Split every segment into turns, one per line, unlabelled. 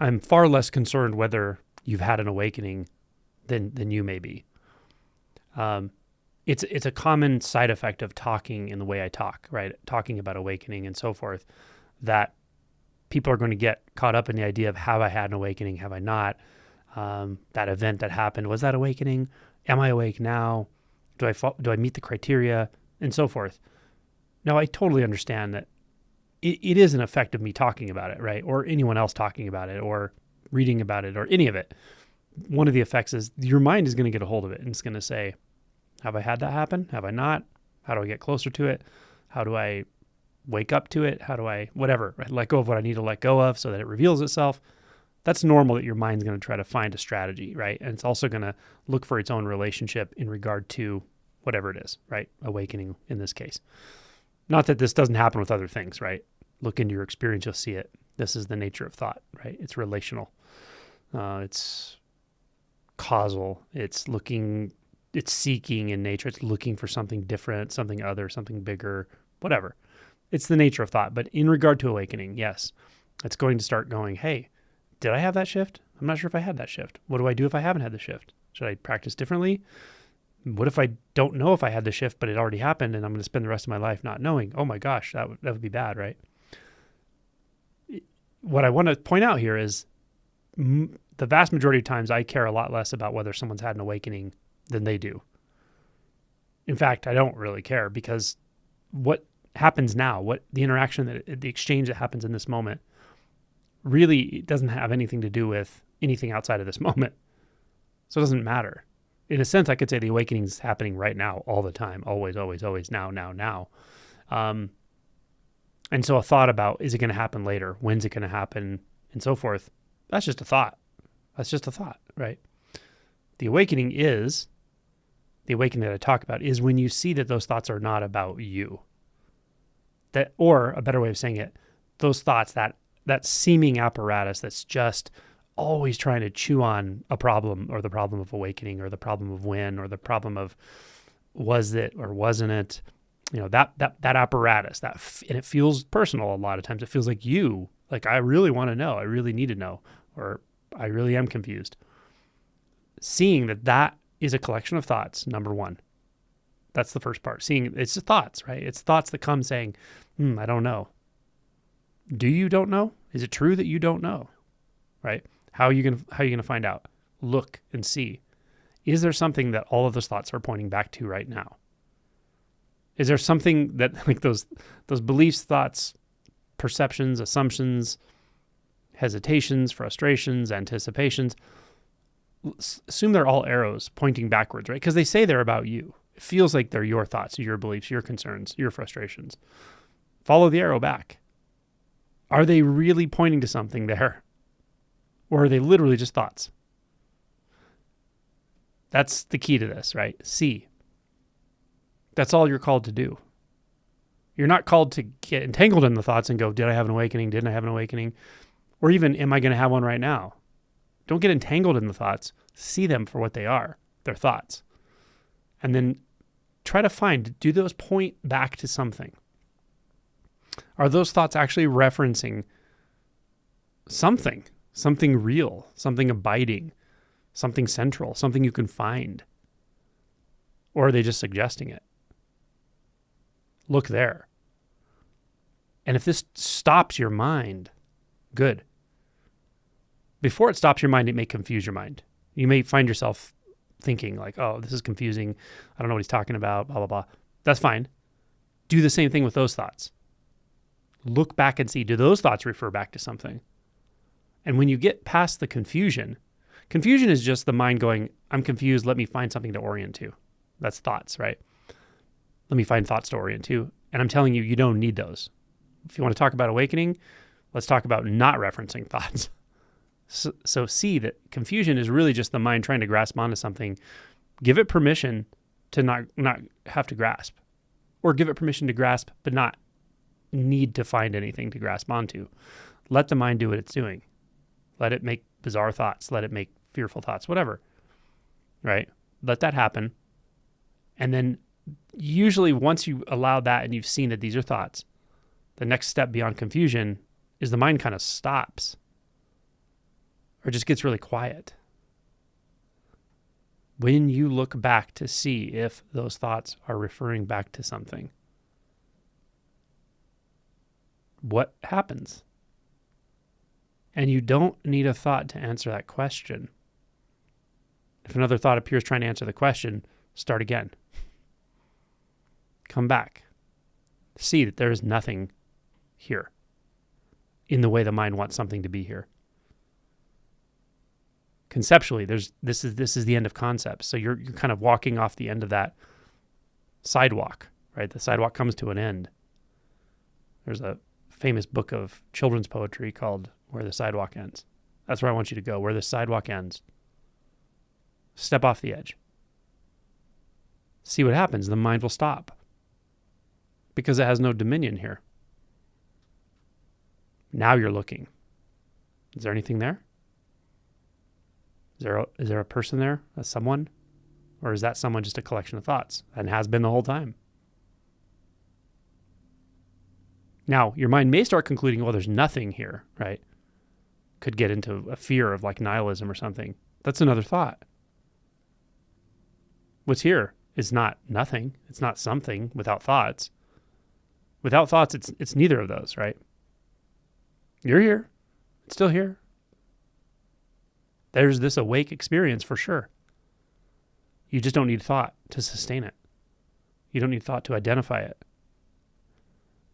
I'm far less concerned whether you've had an awakening than you may be. It's a common side effect of talking in the way I talk, right? Talking about awakening and so forth, that people are going to get caught up in the idea of, have I had an awakening? Have I not? That event that happened, was that awakening? Am I awake now? Do I meet the criteria? And so forth. Now, I totally understand that it is an effect of me talking about it, right? Or anyone else talking about it, or reading about it, or any of it. One of the effects is your mind is going to get a hold of it, and it's going to say, have I had that happen? Have I not? How do I get closer to it? How do I wake up to it? How do I, whatever, right? Let go of what I need to let go of so that it reveals itself. That's normal that your mind's going to try to find a strategy, right? And it's also going to look for its own relationship in regard to whatever it is, right? Awakening in this case. Not that this doesn't happen with other things, right? Look into your experience, you'll see it. This is the nature of thought, right? It's relational. It's causal. It's seeking in nature. It's looking for something different, something other, something bigger, whatever. It's the nature of thought. But in regard to awakening, yes, it's going to start going, hey, did I have that shift? I'm not sure if I had that shift. What do I do if I haven't had the shift? Should I practice differently? What if I don't know if I had the shift, but it already happened and I'm going to spend the rest of my life not knowing? Oh my gosh, that would be bad, right? What I want to point out here is the vast majority of times I care a lot less about whether someone's had an awakening than they do. In fact, I don't really care, because what happens now, what the interaction, the exchange that happens in this moment, really doesn't have anything to do with anything outside of this moment. So it doesn't matter. In a sense, I could say the awakening is happening right now, all the time, always, always, always, now. And so a thought about, is it going to happen later? When's it going to happen? And so forth. That's just a thought. That's just a thought, right? The awakening that I talk about is when you see that those thoughts are not about you. That, or a better way of saying it, those thoughts, that seeming apparatus that's just always trying to chew on a problem, or the problem of awakening, or the problem of when, or the problem of was it or wasn't it, that apparatus, and it feels personal a lot of times. It feels like you, like, I really want to know, I really need to know, or I really am confused. Seeing that is a collection of thoughts, number one. That's the first part. Seeing it's the thoughts, right? It's thoughts that come saying, I don't know. Do you don't know? Is it true that you don't know? Right? How are you gonna find out? Look and see. Is there something that all of those thoughts are pointing back to right now? Is there something that, like, those beliefs, thoughts, perceptions, assumptions, hesitations, frustrations, anticipations, assume they're all arrows pointing backwards, right? Because they say they're about you. It feels like they're your thoughts, your beliefs, your concerns, your frustrations. Follow the arrow back. Are they really pointing to something there? Or are they literally just thoughts? That's the key to this, right? See. That's all you're called to do. You're not called to get entangled in the thoughts and go, did I have an awakening? Didn't I have an awakening? Or even, am I going to have one right now? Don't get entangled in the thoughts. See them for what they are. They're thoughts. And then try to find, do those point back to something? Are those thoughts actually referencing something real, something abiding, something central, something you can find? Or are they just suggesting it? Look there. And if this stops your mind, good. Before it stops your mind, it may confuse your mind. You may find yourself thinking like, oh, this is confusing. I don't know what he's talking about, blah, blah, blah. That's fine. Do the same thing with those thoughts. Look back and see, do those thoughts refer back to something? And when you get past the confusion is just the mind going, I'm confused, let me find something to orient to. That's thoughts, right? Let me find thoughts to orient to. And I'm telling you, you don't need those. If you want to talk about awakening, let's talk about not referencing thoughts. So see that confusion is really just the mind trying to grasp onto something. Give it permission to not have to grasp. Or give it permission to grasp, but not need to find anything to grasp onto. Let the mind do what it's doing. Let it make bizarre thoughts. Let it make fearful thoughts, whatever. Right? Let that happen. And then usually once you allow that and you've seen that these are thoughts, the next step beyond confusion is the mind kind of stops. or just gets really quiet. When you look back to see if those thoughts are referring back to something, what happens? And you don't need a thought to answer that question. If another thought appears trying to answer the question, start again. Come back. See that there is nothing here in the way the mind wants something to be here. Conceptually, this is the end of concepts. So you're kind of walking off the end of that sidewalk, right? The sidewalk comes to an end. There's a famous book of children's poetry called Where the Sidewalk Ends. That's where I want you to go, where the sidewalk ends. Step off the edge. See what happens. The mind will stop because it has no dominion here. Now you're looking. Is there anything there? Is there a person there? A someone? Or is that someone just a collection of thoughts and has been the whole time? Now, your mind may start concluding, well, there's nothing here, right? Could get into a fear of like nihilism or something. That's another thought. What's here is not nothing. It's not something without thoughts. Without thoughts, it's neither of those, right? You're here. It's still here. There's this awake experience for sure. You just don't need thought to sustain it. You don't need thought to identify it.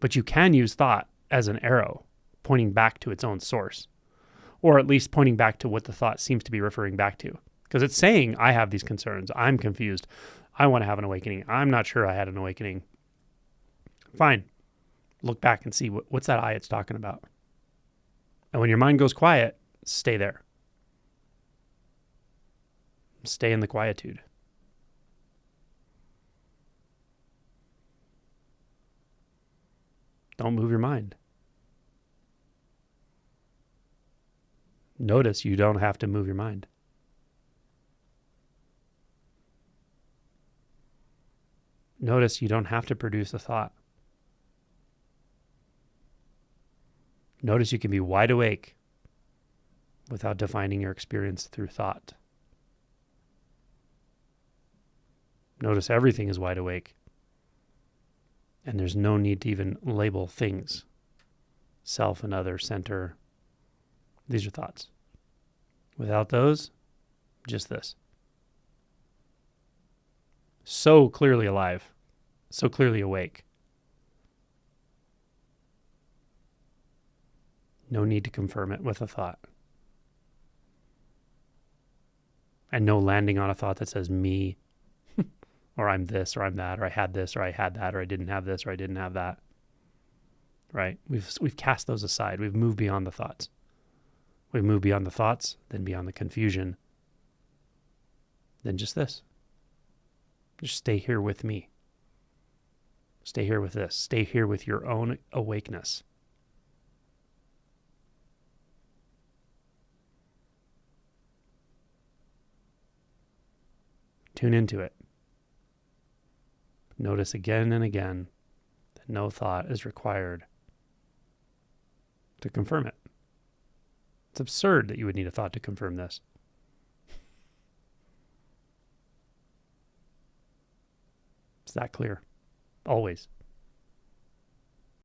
But you can use thought as an arrow pointing back to its own source, or at least pointing back to what the thought seems to be referring back to. Because it's saying, I have these concerns. I'm confused. I want to have an awakening. I'm not sure I had an awakening. Fine. Look back and see what's that I it's talking about. And when your mind goes quiet, stay there. Stay in the quietude. Don't move your mind. Notice you don't have to move your mind. Notice you don't have to produce a thought. Notice you can be wide awake without defining your experience through thought. Notice everything is wide awake. And there's no need to even label things. Self and other, center. These are thoughts. Without those, just this. So clearly alive. So clearly awake. No need to confirm it with a thought. And no landing on a thought that says me, or I'm this, or I'm that, or I had this, or I had that, or I didn't have this, or I didn't have that. Right? We've cast those aside. We've moved beyond the thoughts. We've moved beyond the thoughts, then beyond the confusion. Then just this. Just stay here with me. Stay here with this. Stay here with your own awakeness. Tune into it. Notice again and again that no thought is required to confirm it. It's absurd that you would need a thought to confirm this. It's that clear. Always.